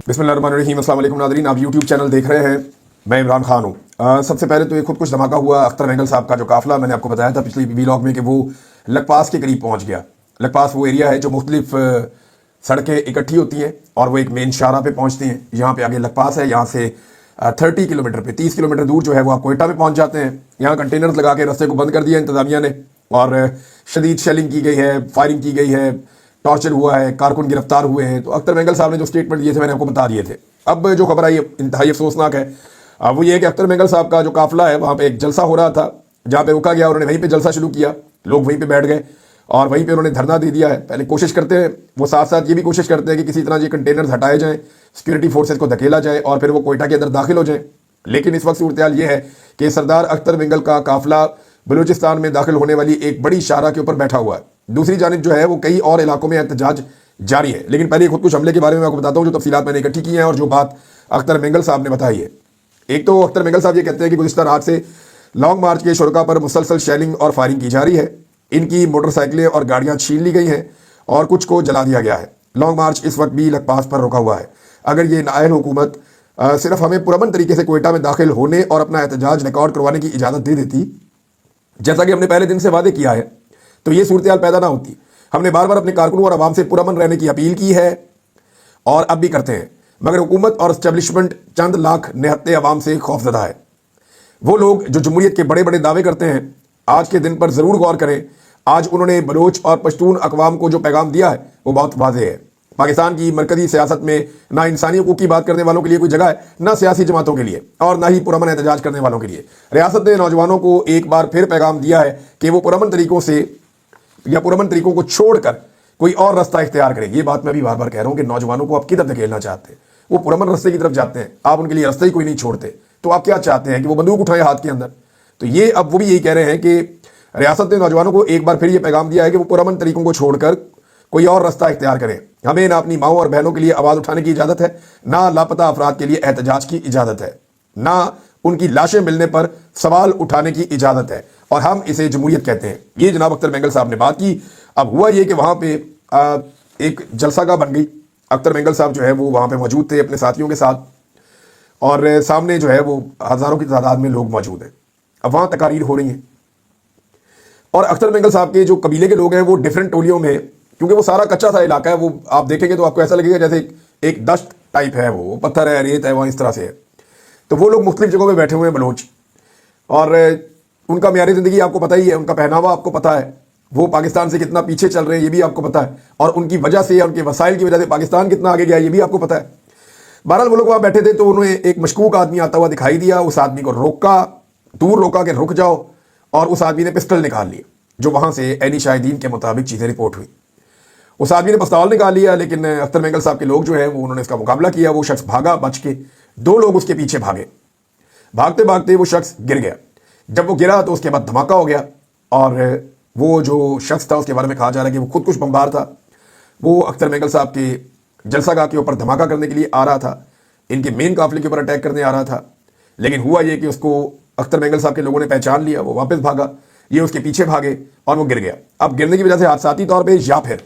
बिस्मिल्लाहिर्रहमानिर्रहीम। अस्सलाम वालेकुम नाज़रीन, आप यूट्यूब चैनल देख रहे हैं। मैं इमरान खान हूँ। सबसे पहले तो एक खुद कुछ धमाका हुआ अख्तर मेंगल साहब का जो काफ़िला मैंने आपको बताया था पिछले व्लॉग में कि वो लखपास के करीब पहुँच गया। लखपास वो एरिया है जो मुख्तलिफ सड़कें इकट्ठी होती हैं और वो एक मेन शाहरा पे पहुँचती हैं। यहाँ पे आगे लखपास है, यहाँ से 30 किलोमीटर पे 30 किलोमीटर दूर जो है वो आप कोयटा में पहुँच जाते हैं। यहाँ कंटेनर्स लगा के रास्ते को बंद कर दिया इंतजामिया ने और शदीद शेलिंग की गई है, फायरिंग की गई है, टॉर्चर हुआ है, कारकुन गिरफ्तार हुए हैं। तो अख्तर मेंगल साहब ने जो स्टेटमेंट दिए थे मैंने आपको बता दिए थे। अब जो खबर आई इंतहाई अफसोसनाक है, वो ये है कि अख्तर मेंगल साहब का जो काफिला है वहाँ पे एक जलसा हो रहा था, जहाँ पे रुका गया, उन्होंने वहीं पे जलसा शुरू किया, लोग वहीं पे बैठ गए और वहीं पे उन्होंने धरना दे दिया है। पहले कोशिश करते हैं, वो साथ साथ ये भी कोशिश करते हैं कि किसी तरह ये कंटेनर्स हटाए जाएँ, सिक्योरिटी फोर्सेज को धकेला जाए और फिर वो कोयटा के अंदर दाखिल हो जाए। लेकिन इस वक्त सूरत हाल ये है कि सरदार अख्तर मेंगल का काफिला बलूचिस्तान में दाखिल होने वाली एक बड़ी शाहरा के ऊपर बैठा हुआ है। दूसरी जानिब जो है वो कई और इलाकों में एहतजाज जारी है। लेकिन पहले खुद कुछ हमले के बारे में आपको बताता हूँ जो तफसीलात मैंने इकट्ठी की हैं और जो बात अख्तर मेंगल साहब ने बताई है। एक तो अख्तर मेंगल साहब ये कहते हैं कि गुज़िश्ता रात से लॉन्ग मार्च के शुरका पर मुसलसल शेलिंग और फायरिंग की जा रही है। इनकी मोटरसाइकिलें और गाड़ियाँ छीन ली गई हैं और कुछ को जला दिया गया है। लॉन्ग मार्च इस वक्त भी लखपास पर रुका हुआ है। अगर ये नाअहल हुकूमत सिर्फ हमें पुरअमन तरीके से कोयटा में दाखिल होने और अपना एहतजाज रिकॉर्ड करवाने की इजाज़त दे देती, जैसा कि हमने पहले दिन से वादे किया है, तो ये सूरत हाल पैदा ना होती। हमने बार बार अपने कारकुनों और आवाम से पुरअमन रहने की अपील की है और अब भी करते हैं, मगर हुकूमत और एस्टेब्लिशमेंट चंद लाख निहत्ते अवाम से खौफजदा है। वो लोग जो जमहूरियत के बड़े बड़े दावे करते हैं, आज के दिन पर ज़रूर गौर करें। आज उन्होंने बलोच और पश्तून अकवाम को जो पैगाम दिया है वो बहुत वाज़ेह है। पाकिस्तान की मरकज़ी सियासत में ना इंसानी हकूक़ की बात करने वालों के लिए कोई जगह है, ना सियासी जमातों के लिए और ना ही पुरअमन एहतजाज करने वालों के लिए। रियासत ने नौजवानों को एक बार फिर पैगाम दिया है कि वो पुरअमन तरीकों से या पुरअमन तरीकों को छोड़कर कोई और रास्ता इख्तियार करें। ये बात मैं भी बार बार कह रहा हूँ कि नौजवानों को आप किधर धकेलना चाहते हैं? वो पुरअमन रास्ते की तरफ जाते हैं, आप उनके लिए रास्ते ही कोई नहीं छोड़ते, तो आप क्या चाहते हैं कि वो बंदूक उठाए हाथ के अंदर? तो ये अब वो भी यही कह रहे हैं कि रियासत ने नौजवानों को एक बार फिर ये पैगाम दिया है कि वो पुरअमन तरीकों को छोड़कर कोई और रास्ता इख्तियार करें। हमें ना अपनी माओं और बहनों के लिए आवाज़ उठाने की इजाज़त है, ना लापता अफराद के लिए एहतजाज की इजाज़त है, ना उनकी लाशें मिलने पर सवाल उठाने की इजाज़त है, और हम इसे जमहूरियत कहते हैं। ये जनाब अख्तर मेंगल साहब ने बात की। अब हुआ ये कि वहाँ पे एक जलसागाह बन गई। अख्तर मेंगल साहब जो है वो वहाँ पे मौजूद थे अपने साथियों के साथ और सामने जो है वो हज़ारों की तादाद में लोग मौजूद हैं। अब वहाँ तकारीर हो रही हैं और अख्तर मेंगल साहब के जो कबीले के लोग हैं वो डिफरेंट टोलियों में, क्योंकि वो सारा कच्चा सा इलाका है, वो आप देखेंगे तो आपको ऐसा लगेगा जैसे एक दश्त टाइप है, वो पत्थर है, रेत है, वहाँ इस तरह से है। तो वो लोग मुख्तलिफ जगहों पे बैठे हुए हैं बलोच, और उनका म्यारी ज़िंदगी आपको पता ही है, उनका पहनावा आपको पता है, वो पाकिस्तान से कितना पीछे चल रहे हैं ये भी आपको पता है, और उनकी वजह से, उनके वसाइल की वजह से पाकिस्तान कितना आगे गया ये भी आपको पता है। बहरहाल वो लोग वहाँ बैठे थे तो उन्हें एक मशकूक आदमी आता हुआ दिखाई दिया। उस आदमी को रोका, दूर रोका कि रुक जाओ, और उस आदमी ने पिस्टल निकाल लिया, जो वहाँ से एनी शाहिदीन के मुताबिक चीज़ें रिपोर्ट हुई। उस आदमी ने पिस्तौल निकाल लिया, लेकिन अख्तर मेंगल साहब के लोग जो है वो उन्होंने इसका मुकाबला किया। वो शख्स भागा बच के, दो लोग उसके पीछे भागे, भागते भागते वो शख्स गिर गया। जब वो गिरा तो उसके बाद धमाका हो गया, और वो जो शख्स था उसके बारे में कहा जा रहा है कि वो खुद कुछ बमबार था। वो अख्तर मेंगल साहब के जलसागाह के ऊपर धमाका करने के लिए आ रहा था, इनके मेन काफिले के ऊपर अटैक करने आ रहा था। लेकिन हुआ ये कि उसको अख्तर मेंगल साहब के लोगों ने पहचान लिया, वो वापस भागा, ये उसके पीछे भागे और वो गिर गया। अब गिरने की वजह से हादसाती तौर पे या फिर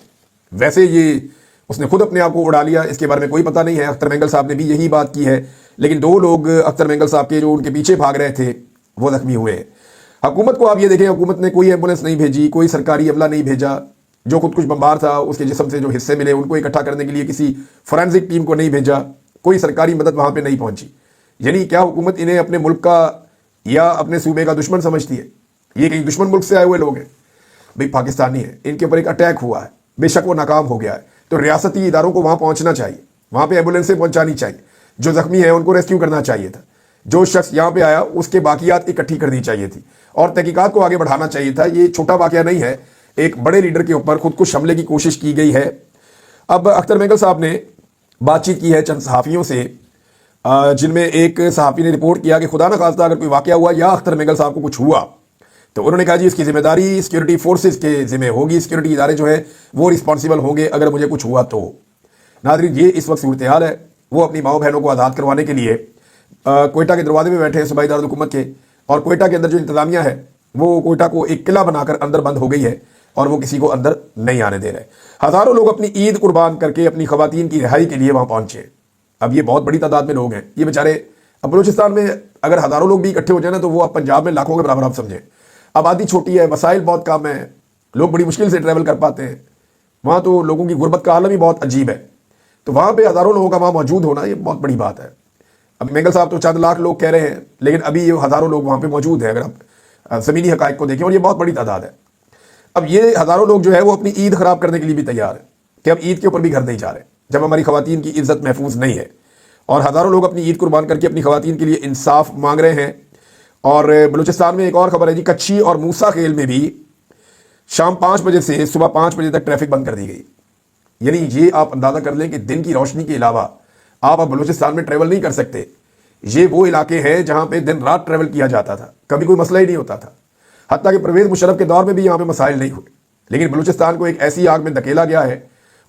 वैसे ये उसने खुद अपने आप को उड़ा लिया, इसके बारे में कोई पता नहीं है। अख्तर मेंगल साहब ने भी यही बात की है। लेकिन दो लोग अख्तर मेंगल साहब के जो उनके पीछे भाग रहे थे वो जख्मी हुए हैं। हुकूमत को आप ये देखें, हुकूमत ने कोई एम्बुलेंस नहीं भेजी, कोई सरकारी अमला नहीं भेजा। जो खुद कुछ बमबार था उसके जिस्म से जो हिस्से मिले उनको इकट्ठा करने के लिए किसी फोरेंसिक टीम को नहीं भेजा, कोई सरकारी मदद वहाँ पर नहीं पहुँची। यानी क्या हुकूमत इन्हें अपने मुल्क का या अपने सूबे का दुश्मन समझती है? ये कहीं दुश्मन मुल्क से आए हुए लोग हैं भाई, पाकिस्तानी है, इनके ऊपर एक अटैक हुआ है, बेशक वो नाकाम हो गया है, तो रियासती इदारों को वहाँ पहुँचना चाहिए, वहाँ पे एम्बुलेंसें पहुँचानी चाहिए, जो ज़ख्मी है उनको रेस्क्यू करना चाहिए था, जो शख्स यहाँ पे आया उसके बाकियात इकट्ठी करनी चाहिए थी और तहकीकात को आगे बढ़ाना चाहिए था। ये छोटा वाक़या नहीं है, एक बड़े लीडर के ऊपर खुद कुछ हमले की कोशिश की गई है। अब अख्तर मेंगल साहब ने बातचीत की है चंद सहाफ़ियों से, जिनमें एक सहाफ़ी ने रिपोर्ट किया कि खुदा न खास्ता अगर कोई वाक़या हुआ या अख्तर मेंगल साहब को कुछ हुआ तो उन्होंने कहा जी इसकी जिम्मेदारी सिक्योरिटी फोर्सेस के ज़िम्मे होगी, सिक्योरिटी इदारे जो है वो रिस्पॉन्सिबल होंगे अगर मुझे कुछ हुआ तो। नाज़रीन, ये इस वक्त सूरत हाल है। वो अपनी माओ बहनों को आज़ाद करवाने के लिए कोयटा के दरवाजे में बैठे हैं सूबाई दारुल हुकूमत के, और कोयटा के अंदर जो इंतज़ामिया है वो कोयटा को एक किला बनाकर अंदर बंद हो गई है और वो किसी को अंदर नहीं आने दे रहे। हज़ारों लोग अपनी ईद कुर्बान करके अपनी ख़वातीन की रिहाई के लिए वहाँ पहुँचे। اب یہ بہت بڑی تعداد میں لوگ ہیں، یہ بیچارے اب بلوچستان میں اگر ہزاروں لوگ بھی اکٹھے ہو جائیں نا تو وہ اب پنجاب میں لاکھوں کے برابر آپ سمجھیں. آبادی چھوٹی ہے، وسائل بہت کم ہیں، لوگ بڑی مشکل سے ٹریول کر پاتے ہیں. وہاں تو لوگوں کی غربت کا عالم ہی بہت عجیب ہے. تو وہاں پہ ہزاروں لوگوں کا وہاں موجود ہونا یہ بہت بڑی بات ہے. اب مینگل صاحب تو چند لاکھ لوگ کہہ رہے ہیں، لیکن ابھی یہ ہزاروں لوگ وہاں پہ موجود ہیں اگر آپ زمینی حقائق کو دیکھیں، اور یہ بہت بڑی تعداد ہے. اب یہ ہزاروں لوگ جو ہے وہ اپنی عید خراب کرنے کے لیے بھی تیار ہیں کہ اب عید کے اوپر بھی گھر نہیں جا رہے جب ہماری خواتین کی عزت محفوظ نہیں ہے. اور ہزاروں لوگ اپنی عید قربان کر کے اپنی خواتین کے لیے انصاف مانگ رہے ہیں. اور بلوچستان میں ایک اور خبر ہے جی، کچھی اور موسا خیل میں بھی شام 5 بجے سے صبح 5 بجے تک ٹریفک بند کر دی گئی. یعنی یہ آپ اندازہ کر لیں کہ دن کی روشنی کے علاوہ آپ اب بلوچستان میں ٹریول نہیں کر سکتے. یہ وہ علاقے ہیں جہاں پہ دن رات ٹریول کیا جاتا تھا، کبھی کوئی مسئلہ ہی نہیں ہوتا تھا. حتیٰ کہ پرویز مشرف کے دور میں بھی یہاں پہ مسائل نہیں ہوئے. لیکن بلوچستان کو ایک ایسی آگ میں دھکیلا گیا ہے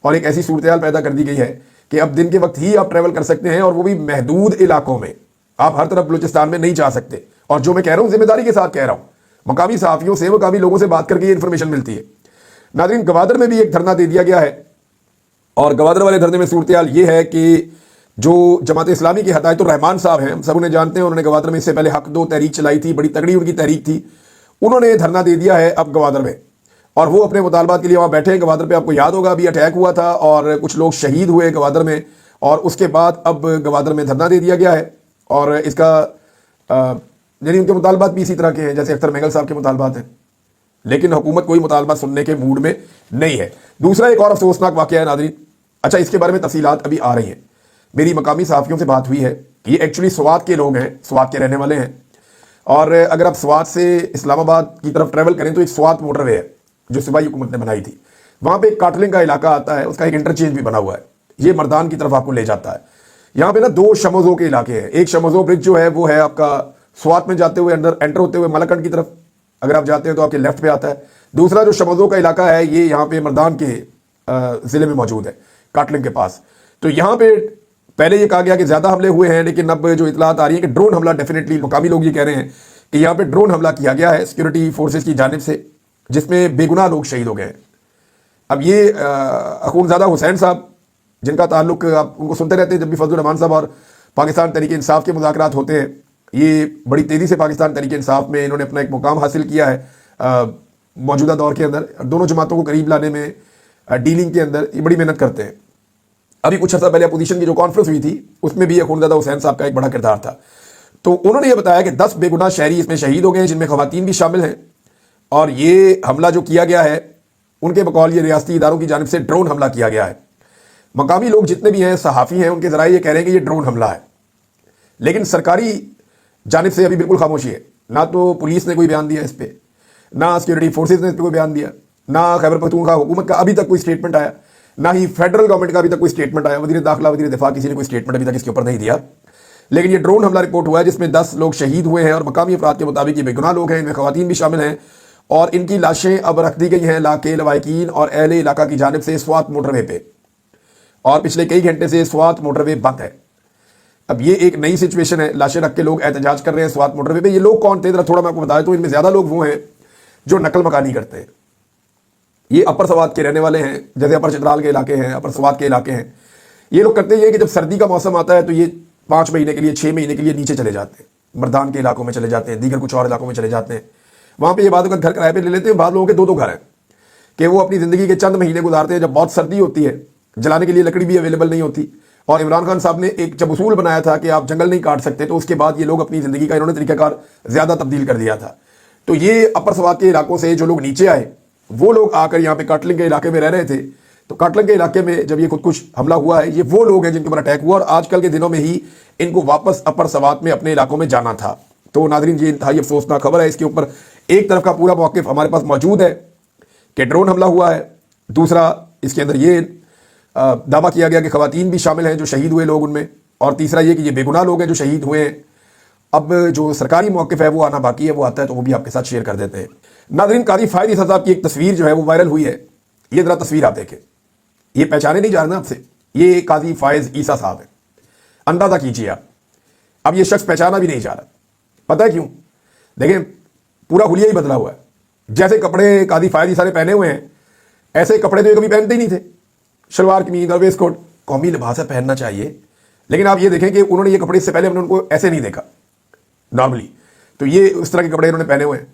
اور ایک ایسی صورتحال پیدا کر دی گئی ہے کہ اب دن کے وقت ہی آپ ٹریول کر سکتے ہیں، اور وہ بھی محدود علاقوں میں. آپ ہر طرف بلوچستان میں نہیں جا سکتے. اور جو میں کہہ رہا ہوں ذمہ داری کے ساتھ کہہ رہا ہوں، مقامی صحافیوں سے، مقامی لوگوں سے بات کر کے یہ انفارمیشن ملتی ہے. ناظرین، گوادر میں بھی ایک دھرنا دے دیا گیا ہے، اور گوادر والے دھرنے میں صورتحال یہ ہے کہ جو جماعت اسلامی کے ہدایت الرحمان صاحب ہیں، ہم سب انہیں جانتے ہیں، انہوں نے گوادر میں اس سے پہلے حق دو تحریک چلائی تھی، بڑی تگڑی ان کی تحریک تھی. انہوں نے دھرنا دے دیا ہے اب گوادر میں، اور وہ اپنے مطالبات کے لیے وہاں بیٹھے ہیں. گوادر پہ آپ کو یاد ہوگا ابھی اٹیک ہوا تھا اور کچھ لوگ شہید ہوئے گوادر میں، اور اس کے بعد اب گوادر میں دھرنا دے دیا گیا ہے. اور اس کا یعنی ان کے مطالبات بھی اسی طرح کے ہیں جیسے اختر مینگل صاحب کے مطالبات ہیں، لیکن حکومت کوئی مطالبہ سننے کے موڈ میں نہیں ہے. دوسرا ایک اور افسوسناک واقعہ ہے ناظرین. اچھا، اس کے بارے میں تفصیلات ابھی آ رہی ہیں. میری مقامی صحافیوں سے بات ہوئی ہے، یہ ایکچولی سوات کے لوگ ہیں، سوات کے رہنے والے ہیں. اور اگر آپ سوات سے اسلام آباد کی طرف ٹریول کریں تو ایک سوات موٹر وے ہے جو صوبائی حکومت نے بنائی تھی. وہاں پہ ایک کاٹلنگ کا علاقہ آتا ہے، اس کا ایک انٹرچینج بھی بنا ہوا ہے، یہ مردان کی طرف آپ کو لے جاتا ہے. یہاں پہ نا 2 شموزوں کے علاقے ہیں. ایک شموزو برج جو ہے وہ ہے آپ کا سوات میں جاتے ہوئے اندر انٹر ہوتے ہوئے ملکنڈ کی طرف، اگر آپ جاتے ہیں تو آپ کے لیفٹ پہ آتا ہے. دوسرا جو شموزو کا علاقہ ہے یہ یہاں پہ مردان کے ضلع میں موجود ہے، کاٹلنگ کے پاس. تو یہاں پہ پہلے یہ کہا گیا کہ زیادہ حملے ہوئے ہیں، لیکن اب جو اطلاعات آ رہی ہیں کہ ڈرون حملہ ڈیفینیٹلی مقامی لوگ یہ کہہ رہے ہیں کہ یہاں پہ ڈرون حملہ کیا گیا ہے سیکورٹی فورسز کی جانب سے، جس میں بے گناہ لوگ شہید ہو گئے ہیں. اب یہ اخونزادہ حسین صاحب جن کا تعلق آپ ان کو سنتے رہتے ہیں جب بھی فضل الرحمان صاحب اور پاکستان تحریک انصاف کے مذاکرات ہوتے ہیں، یہ بڑی تیزی سے پاکستان تحریک انصاف میں انہوں نے اپنا ایک مقام حاصل کیا ہے موجودہ دور کے اندر. دونوں جماعتوں کو قریب لانے میں ڈیلنگ کے اندر یہ بڑی محنت کرتے ہیں. ابھی کچھ عرصہ پہلے اپوزیشن کی جو کانفرنس ہوئی تھی اس میں بھی اخونزادہ حسین صاحب کا ایک بڑا کردار تھا. تو انہوں نے یہ بتایا کہ 10 بے گناہ شہری اس میں شہید ہو گئے ہیں، جن میں خواتین بھی شامل ہیں. اور یہ حملہ جو کیا گیا ہے ان کے بقول یہ ریاستی اداروں کی جانب سے ڈرون حملہ کیا گیا ہے. مقامی لوگ جتنے بھی ہیں، صحافی ہیں، ان کے ذرائع یہ کہہ رہے ہیں کہ یہ ڈرون حملہ ہے. لیکن سرکاری جانب سے ابھی بالکل خاموشی ہے. نہ تو پولیس نے کوئی بیان دیا اس پہ، نہ سیکورٹی فورسز نے اس پہ کوئی بیان دیا، نہ خیبر پختونخوا حکومت کا ابھی تک کوئی سٹیٹمنٹ آیا، نہ ہی فیڈرل گورنمنٹ کا ابھی تک کوئی سٹیٹمنٹ آیا. وزیر داخلہ، وزیر دفاع، کسی نے کوئی سٹیٹمنٹ ابھی تک اس کے اوپر نہیں دیا. لیکن یہ ڈرون حملہ رپورٹ ہوا ہے جس میں 10 لوگ شہید ہوئے ہیں، اور مقامی افراد کے مطابق یہ بے گناہ لوگ ہیں، ان میں خواتین بھی شامل ہیں. اور ان کی لاشیں اب رکھ دی گئی ہیں علاقے لوائقین اور اہل علاقہ کی جانب سے سوات موٹر وے پہ، اور پچھلے کئی گھنٹے سے سوات موٹر وے بند ہے. اب یہ ایک نئی سچویشن ہے، لاشیں رکھ کے لوگ احتجاج کر رہے ہیں سوات موٹر وے پہ. یہ لوگ کون تھے ذرا تھوڑا میں آپ کو بتا دوں. ان میں زیادہ لوگ وہ ہیں جو نقل مکانی کرتے ہیں. یہ اپر سوات کے رہنے والے ہیں، جیسے اپر چترال کے علاقے ہیں، اپر سوات کے علاقے ہیں. یہ لوگ کرتے ہیں کہ جب سردی کا موسم آتا ہے تو یہ 5 مہینے کے لیے 6 مہینے کے لیے نیچے چلے جاتے ہیں، مردان کے علاقوں میں چلے جاتے ہیں، دیگر کچھ اور علاقوں میں چلے جاتے ہیں. وہاں پہ یہ بعض اوقات گھر کرائے پہ لے لیتے ہیں. بعض لوگوں کے 2 گھر ہیں کہ وہ اپنی زندگی کے چند مہینے گزارتے ہیں جب بہت سردی ہوتی ہے، جلانے کے لیے لکڑی بھی اویلیبل نہیں ہوتی. اور عمران خان صاحب نے ایک جب اصول بنایا تھا کہ آپ جنگل نہیں کاٹ سکتے، تو اس کے بعد یہ لوگ اپنی زندگی کا انہوں نے طریقہ کار زیادہ تبدیل کر دیا تھا. تو یہ اپر سوات کے علاقوں سے جو لوگ نیچے آئے وہ لوگ آ کر یہاں پہ کاٹلنگ کے علاقے میں رہ رہے تھے. تو کاٹلنگ کے علاقے میں جب یہ خودکش حملہ ہوا ہے، یہ وہ لوگ ہیں جن کے اوپر اٹیک ہوا، اور آج کل کے دنوں میں ہی ان کو واپس اپر سوات میں اپنے علاقوں میں جانا تھا. تو ناظرین، یہ انتہائی افسوسناک خبر ہے. اس کے اوپر ایک طرف کا پورا موقف ہمارے پاس موجود ہے کہ ڈرون حملہ ہوا ہے، دوسرا اس کے اندر یہ دعویٰ کیا گیا کہ خواتین بھی شامل ہیں جو شہید ہوئے لوگ ان میں، اور تیسرا یہ کہ یہ بے گناہ لوگ ہیں جو شہید ہوئے ہیں. اب جو سرکاری موقف ہے وہ آنا باقی ہے، وہ آتا ہے تو وہ بھی آپ کے ساتھ شیئر کر دیتے ہیں. ناظرین، قاضی فائد عیسیٰ صاحب کی ایک تصویر جو ہے وہ وائرل ہوئی ہے. یہ ذرا تصویر آپ دیکھیں، یہ پہچانے نہیں جا رہے نا آپ سے، یہ قاضی فائز عیسیٰ صاحب ہے. اندازہ کیجیے آپ. اب یہ شخص پہچانا بھی نہیں جا رہا. پتہ ہے کیوں؟ دیکھیں، پورا حلیہ ہی بدلا ہوا ہے. جیسے کپڑے قاضی فائز عیسیٰ نے پہنے ہوئے ہیں ایسے کپڑے تو یہ کبھی پہنتے ہی نہیں تھے. شلوار قمیض اور ویسٹ کوٹ. قومی لباس ہے، پہننا چاہیے. लेकिन आप ये देखें कि उन्होंने ये कपड़े इससे पहले हमने उनको ऐसे नहीं देखा नॉर्मली, तो ये उस तरह के कपड़े इन्होंने पहने हुए हैं।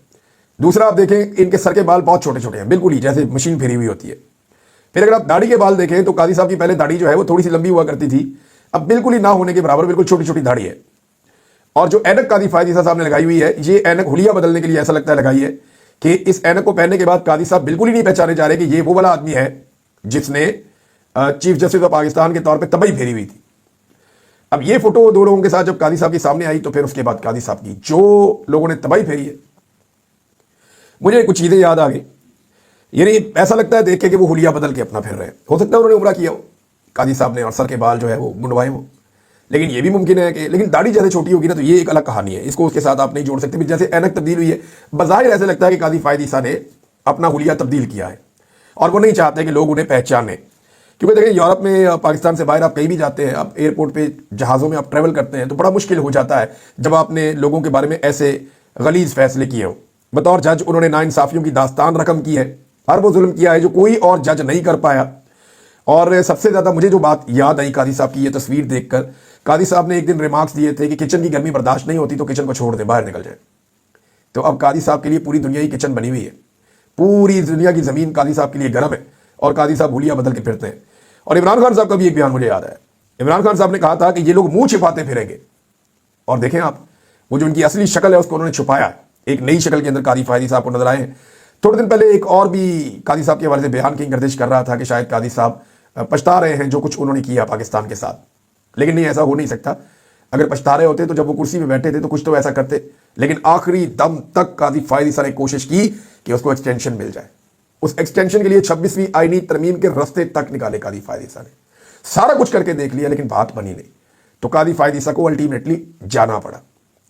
दूसरा आप देखें इनके सर के बाल बहुत छोटे छोटे हैं, बिल्कुल ही जैसे मशीन फेरी हुई होती है। फिर अगर आप दाढ़ी के बाल देखें तो काजी साहब की पहले दाढ़ी जो है वो थोड़ी सी लंबी हुआ करती थी, अब बिल्कुल ही ना होने के बराबर बिल्कुल छोटी छोटी दाढ़ी है। और जो ऐनक काजी फायद ईसा साहब ने लगाई हुई है, ये ऐनक हुलिया बदलने के लिए ऐसा लगता है लगाई है कि इस ऐनक को पहनने के बाद काजी साहब बिल्कुल ही नहीं पहचाने जा रहे कि ये वो वाला आदमी है जिसने चीफ जस्टिस ऑफ पाकिस्तान के तौर पर तबाही फेरी हुई थी। अब ये फोटो दो लोगों के साथ जब काजी साहब के सामने आई तो फिर उसके बाद काजी साहब की जो लोगों ने तबाही फेरी है, मुझे कुछ चीजें याद आ गई। यानी ऐसा लगता है देख के कि वो हुलिया बदल के अपना फिर रहे हैं। हो सकता है उन्होंने उम्रा किया हो काजी साहब ने और सर के बाल जो है वो मुंडवाए हो, लेकिन ये भी मुमकिन है कि, लेकिन दाढ़ी जैसे छोटी होगी ना तो ये एक अलग कहानी है, इसको उसके साथ आप नहीं जोड़ सकते। जैसे ऐनक तब्दील हुई है, बज़ाहिर ऐसे लगता है कि काजी फायद ईसा ने अपना हुलिया तब्दील किया है और वो नहीं चाहते कि लोग उन्हें पहचाने। क्योंकि देखिए यूरोप में, पाकिस्तान से बाहर आप कहीं भी जाते हैं, आप एयरपोर्ट पे जहाज़ों में आप ट्रैवल करते हैं तो बड़ा मुश्किल हो जाता है जब आपने लोगों के बारे में ऐसे गलीज फैसले किए हो। बतौर जज उन्होंने नाइंसाफियों की दास्तान रकम की है, हर वो जुल्म किया है जो कोई और जज नहीं कर पाया। और सबसे ज़्यादा मुझे जो बात याद आई काजी साहब की ये तस्वीर देखकर, काजी साहब ने एक दिन रिमार्क्स दिए थे कि किचन की गर्मी बर्दाश्त नहीं होती तो किचन को छोड़ दे, बाहर निकल जाए। तो अब काजी साहब के लिए पूरी दुनिया की किचन बनी हुई है, पूरी दुनिया की ज़मीन काजी साहब के लिए गर्म है और काजी साहब हुलिया बदल के फिरते हैं। और इमरान खान साहब का भी एक बयान मुझे याद है। इमरान खान साहब ने कहा था कि ये लोग मुंह छिपाते फिरेंगे, और देखें आप वो जो उनकी असली शक्ल है उसको उन्होंने छुपाया, एक नई शक्ल के अंदर काजी फायद साहब को नजर आए हैं। थोड़े दिन पहले एक और भी काजी साहब के हवाले से बयान की गर्दिश कर रहा था कि शायद काजी साहब पछता रहे हैं जो कुछ उन्होंने किया पाकिस्तान के साथ, लेकिन नहीं, ऐसा हो नहीं सकता। अगर पछता रहे होते तो जब वो कुर्सी में बैठे थे तो कुछ तो ऐसा करते, लेकिन आखिरी दम तक काजी फायद ईसा ने कोशिश की कि उसको एक्सटेंशन मिल जाए। उस एक्सटेंशन के लिए 26वीं आईनी तरमीम के रास्ते तक निकाले काजी फायद ईसा ने, सारा कुछ करके देख लिया लेकिन बात बनी नहीं। तो काजी फायद ईसा को अल्टीमेटली जाना पड़ा,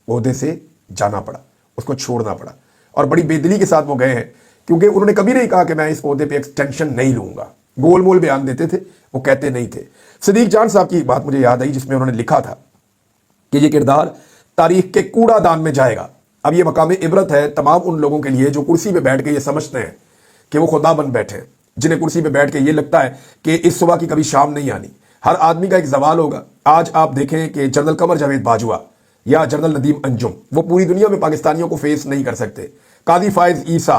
ओहदे से जाना पड़ा, उसको छोड़ना पड़ा, और बड़ी बेदिली के साथ वो गए हैं क्योंकि उन्होंने कभी नहीं कहा कि मैं इस ओहदे पे एक्सटेंशन नहीं लूंगा। गोल मोल बयान देते थे, वो कहते नहीं थे। सदीक जान साहब की बात मुझे याद आई जिसमें उन्होंने लिखा था कि ये किरदार तारीख के कूड़ादान में जाएगा। अब ये मकाम इबरत है तमाम उन लोगों के लिए जो कुर्सी पे बैठ के ये समझते हैं कि वो खुदा बन बैठे, जिन्हें कुर्सी पे बैठ के ये लगता है कि इस सुबह की कभी शाम नहीं आनी, हर आदमी का एक जवाल होगा। आज आप देखें कि जनरल कमर जावेद बाजवा या जनरल नदीम अंजुम वो पूरी दुनिया में पाकिस्तानियों को फेस नहीं कर सकते। काजी फायद ईसा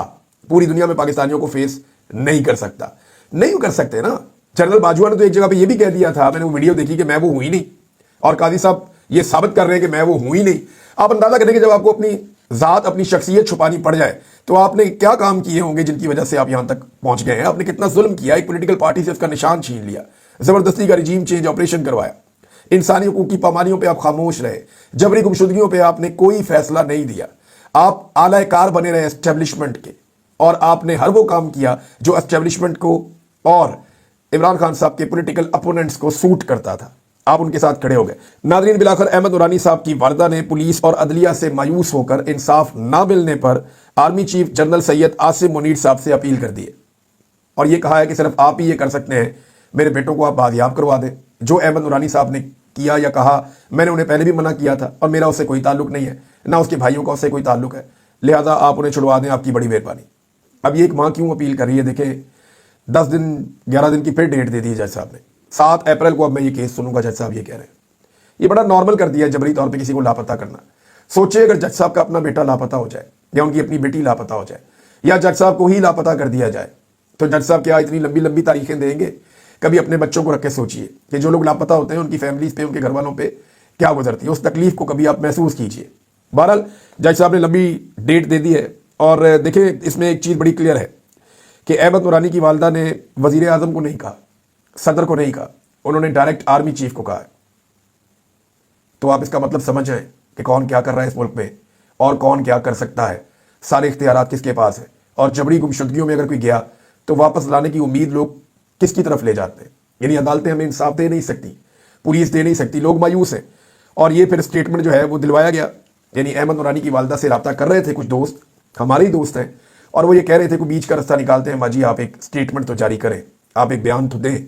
पूरी दुनिया में पाकिस्तानियों को फेस नहीं कर सकता, नहीं कर सकते ना। जनरल बाजवा ने तो एक जगह पे ये भी कह दिया था, मैंने वो वीडियो देखी, कि मैं वो हुई नहीं, और काजी साहब ये साबित कर रहे हैं कि मैं वो हुई नहीं। आप अंदाजा करें कि जब आपको अपनी जात, अपनी शख्सियत छुपानी पड़ जाए तो आपने क्या काम किए होंगे जिनकी वजह से आप यहां तक पहुंच गए हैं। आपने कितना जुल्म किया, एक पॉलिटिकल पार्टी से उसका निशान छीन लिया, जबरदस्ती का रिजीम चेंज ऑपरेशन करवाया, इंसानी हुकूक की पामानियों पे आप खामोश रहे, जबरी गुमशुदगियों पे आपने कोई फैसला नहीं दिया, आप आला कार बने रहे एस्टेब्लिशमेंट के, और आपने हर वो काम किया जो एस्टेब्लिशमेंट को और इमरान खान साहब के पॉलिटिकल अपोनेंट्स को सूट करता था। आप उनके साथ खड़े हो गए। नाज़रीन, बिलाखिर अहमद नूरानी साहब की वारदा ने पुलिस और अदलिया से मायूस होकर इंसाफ ना मिलने पर army chief general Syed Asim Munir साहब से अपील कर दी है और ये कहा है कि सिर्फ आप ही ये कर सकते हैं, मेरे बेटों को आप बादियाब करवा दें। जो अहमद नूरानी साहब ने किया या कहा, मैंने उन्हें पहले भी मना किया था और मेरा उससे कोई ताल्लुक नहीं है, ना उसके भाइयों का उससे कोई ताल्लुक है, लिहाजा आप उन्हें छुड़वा दें, आपकी बड़ी मेहरबानी। अब ये एक माँ क्यों अपील कर रही है? देखें, 10 दिन 11 दिन की फिर डेट दे दी है जज साहब ने, 7 अप्रैल को अब मैं ये केस सुनूंगा। जज साहब ये कह रहे हैं, ये बड़ा नॉर्मल कर दिया है जबरी तौर पे किसी को लापता करना। सोचिए अगर जज साहब का अपना बेटा लापता हो जाए या उनकी अपनी बेटी लापता हो जाए या जज साहब को ही लापता कर दिया जाए, तो जज साहब क्या इतनी लंबी लंबी तारीखें देंगे? कभी अपने बच्चों को रख के सोचिए कि जो लोग लापता होते हैं उनकी फैमिलीज पे, उनके घर वालों पे क्या गुजरती है, उस तकलीफ को कभी आप महसूस कीजिए। बहरहाल जज साहब ने लंबी डेट दे दी है और देखिए इसमें एक चीज़ बड़ी क्लियर है कि अहमद नूरानी की वालदा ने वजीर आजम को नहीं कहा, सदर को नहीं कहा, उन्होंने डायरेक्ट आर्मी चीफ को कहा है। तो आप इसका मतलब समझ जाएं कि कौन क्या कर रहा है इस मुल्क में और कौन क्या कर सकता है, सारे इख्तियारात किसके पास है, और जबरी गुमशुदगियों में अगर कोई गया तो वापस लाने की उम्मीद लोग किसकी तरफ ले जाते हैं। यानी अदालतें हमें इंसाफ दे नहीं सकती, पुलिस दे नहीं सकती, लोग मायूस हैं। और ये फिर स्टेटमेंट जो है वो दिलवाया गया, यानी अहमद नूरानी की वालदा से रब्ता कर रहे थे कुछ दोस्त, हमारे ही दोस्त हैं, और वो ये कह रहे थे कि बीच का रास्ता निकालते हैं, माजी आप एक स्टेटमेंट तो जारी करें, आप एक बयान तो दें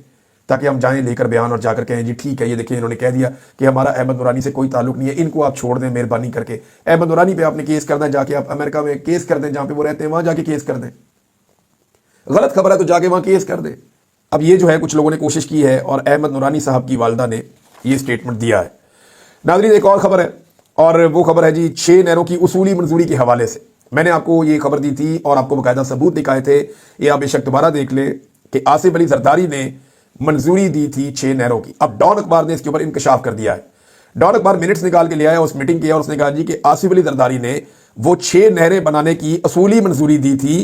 ताकि हम जाएं लेकर बयान और जाकर कहें जी ठीक है, ये देखिए इन्होंने कह दिया कि हमारा अहमद नूरानी से कोई ताल्लुक नहीं है, इनको आप छोड़ दें मेहरबानी करके। अहमद नूरानी पे आपने केस करना है, जाके आप अमेरिका में केस कर दें, जहाँ पे वो रहते हैं वहाँ जाके केस कर दें। गलत खबर है तो जाके वहाँ केस कर दें। अब ये जो है कुछ लोगों ने कोशिश की है और अहमद नूरानी साहब की वालदा ने ये स्टेटमेंट दिया है। नाज़रीन, एक और खबर है और वो खबर है जी 6 नहरों की उसूली मंजूरी के हवाले से। मैंने आपको ये खबर दी थी और आपको बाकायदा सबूत दिखाए थे, ये आप बेशक दोबारा देख ले कि आसिफ अली जरदारी ने मंजूरी दी थी 6 नहरों की। अब डॉन अखबार ने इसके ऊपर इंकशाफ कर दिया है। डॉन अखबार मिनट्स निकाल के ले आया, उस मीटिंग की, और उसने कहा जी कि आसिफ अली जरदारी ने वो 6 नहरें बनाने की असूली मंजूरी दी थी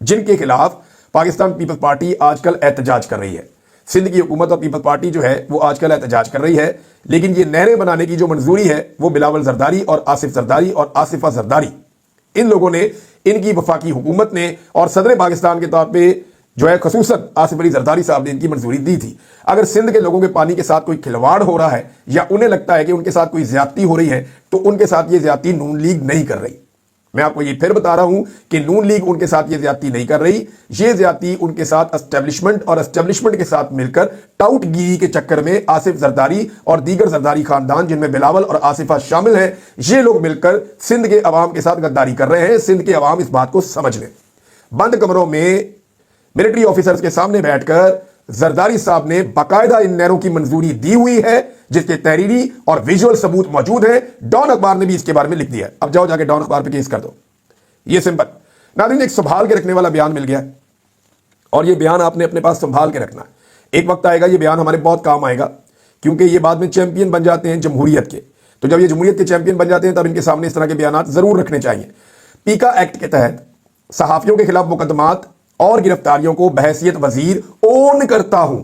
जिनके खिलाफ पाकिस्तान पीपल्स पार्टी आजकल एहतजाज कर रही है। सिंध की हुकूमत और पीपल्स पार्टी जो है वो आजकल एहतजाज कर रही है, लेकिन ये नहरें बनाने की जो मंजूरी है वो बिलावल जरदारी और आसिफ जरदारी और आसिफा जरदारी, इन लोगों ने, इनकी वफाकी हुकूमत ने और सदर पाकिस्तान के तौर पे जो है खसूसन आसिफ अली जरदारी साहब ने इनकी मंजूरी दी थी। अगर सिंध के लोगों के पानी के साथ कोई खिलवाड़ हो रहा है या उन्हें लगता है कि उनके साथ कोई ज्यादती हो रही है तो उनके साथ ये ज्यादती नून लीग नहीं कर रही। मैं आपको ये फिर बता रहा हूं कि नून लीग उनके साथ ये ज्यादती नहीं कर रही, ये ज्यादती उनके साथ एस्टेब्लिशमेंट और एस्टेब्लिशमेंट के साथ मिलकर टाउटगिरी के चक्कर में आसिफ जरदारी और दीगर जरदारी खानदान जिनमें बिलावल और आसिफा शामिल हैं, ये लोग मिलकर सिंध के अवाम के साथ गद्दारी कर रहे हैं। सिंध के अवाम इस बात को समझ लें। बंद कमरों में मिलिट्री ऑफिसर्स के सामने बैठकर जरदारी साहब ने बाकायदा इन नहरों की मंजूरी दी हुई है जिसके तहरीरी और विजुअल सबूत मौजूद है। डॉन अखबार ने भी इसके बारे में लिख दिया है। अब जाओ जाके डॉन अखबार पे केस कर दो। ये सिंपल। नाज़रीन, एक संभाल के रखने वाला बयान मिल गया है और ये बयान आपने अपने पास संभाल के रखना है। एक वक्त आएगा ये बयान हमारे बहुत काम आएगा, क्योंकि ये बाद में चैंपियन बन जाते हैं जमहूरियत के। तो जब ये जमहूरियत के चैंपियन बन जाते हैं तब इनके सामने इस तरह के बयान जरूर रखने चाहिए। पीका एक्ट के तहत सहाफियों के खिलाफ मुकदमात और गिरफ्तारियों को बहैसियत वजीर ओन करता हूं।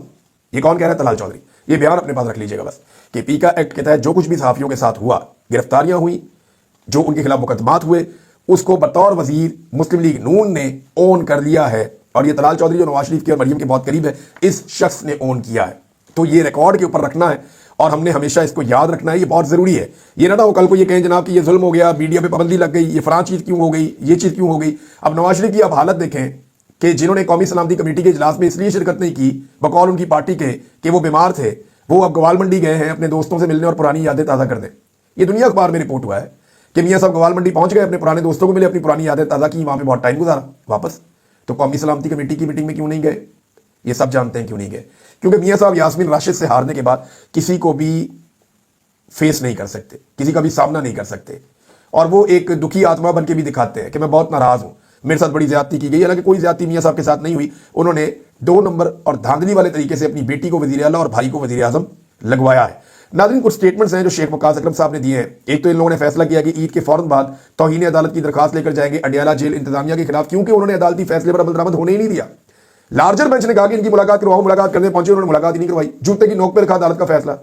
ये कौन कह रहा है? तलाल चौधरी। ये बयान अपने पास रख लीजिएगा बस, कि पीका एक्ट के तहत जो कुछ भी सहाफियों के साथ हुआ, गिरफ्तारियां हुई, जो उनके खिलाफ मुकदमात हुए, उसको बतौर वजीर मुस्लिम लीग नून ने ओन कर लिया है। और ये तलाल चौधरी जो नवाज शरीफ के और मरियम के बहुत करीब है, इस शख्स ने ओन किया है। तो ये रिकॉर्ड के ऊपर रखना है और हमने हमेशा इसको याद रखना है, ये बहुत जरूरी है। ये ना हो कल को ये कहें जनाब कि ये जुल्म हो गया, मीडिया पे पाबंदी लग गई, ये फलां चीज क्यों हो गई, ये चीज क्यों हो गई। अब नवाज शरीफ की आप हालत देखें कि जिन्होंने कौमी सलामती कमेटी के इजलास में इसलिए शिरकत नहीं की बकौल उनकी पार्टी के कि वो बीमार थे, वो अब गवाल मंडी गए हैं अपने दोस्तों से मिलने और पुरानी यादें ताज़ा करने। ये दुनिया अखबार में रिपोर्ट हुआ है कि मियाँ साहब गवाल मंडी पहुंच गए, अपने पुराने दोस्तों को मिले, अपनी पुरानी यादें ताज़ा की, वहां पे बहुत टाइम गुजारा वापस। तो कौमी सलामती कमेटी की मीटिंग में क्यों नहीं गए? ये सब जानते हैं क्यों नहीं गए। क्योंकि मियाँ साहब यास्मीन राशिद से हारने के बाद किसी को भी फेस नहीं कर सकते, किसी का भी सामना नहीं कर सकते, और वो एक दुखी आत्मा बन के भी दिखाते हैं कि मैं बहुत नाराज हूं, मेरे साथ बड़ी ज्यादती की गई। हालांकि कोई ज्यादती मियां साहब के साथ नहीं हुई। उन्होंने 2 नंबर और धांधली वाले तरीके से अपनी बेटी को वजीर आला और भाई को वजीर आजम लगवाया है। नाज़रीन, कुछ स्टेटमेंट्स हैं जो शेख वकास अकरम साहब ने दिए हैं। एक तो इन लोगों ने फैसला किया कि ईद के फौरन बाद तौहीन अदालत की दरखास्त लेकर जाएंगे अडियाला जेल इंतजामिया के खिलाफ, क्योंकि उन्होंने अदालती फैसले पर अमल दरामद होने ही नहीं दिया। लार्जर बेंच ने कहा कि इनकी मुलाकात करवाओ, मुलाकात करने पहुंचे, उन्होंने मुलाकात ही नहीं करवाई। जूते की नोक पर रखा अदालत का फैसला।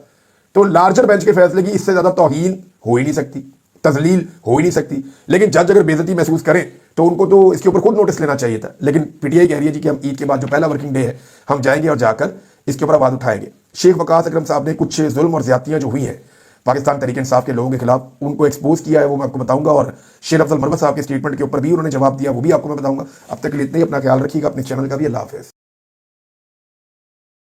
तो लार्जर बेंच के फैसले की इससे ज्यादा तौहीन हो ही नहीं सकती, तजलील हो ही नहीं सकती। लेकिन जज अगर बेइज्जती महसूस करें तो उनको तो इसके ऊपर खुद नोटिस लेना चाहिए था। लेकिन पीटीआई कह रही है जी कि हम ईद के बाद जो पहला वर्किंग डे है हम जाएंगे और जाकर इसके ऊपर आवाज उठाएंगे। शेख वकास अकरम साहब ने कुछ जुल्म और ज्यादतियां जो हुई हैं पाकिस्तान तहरीक इंसाफ के लोगों के खिलाफ, उनको एक्सपोज किया है, वो मैं आपको बताऊंगा। और शेर अफजल मरवत साहब के स्टेटमेंट के ऊपर भी उन्होंने जवाब दिया, वो भी आपको मैं बताऊंगा। अब तक के लिए इतना ही। अपना ख्याल रखिएगा, अपने चैनल का भी। अल्लाह हाफिज़।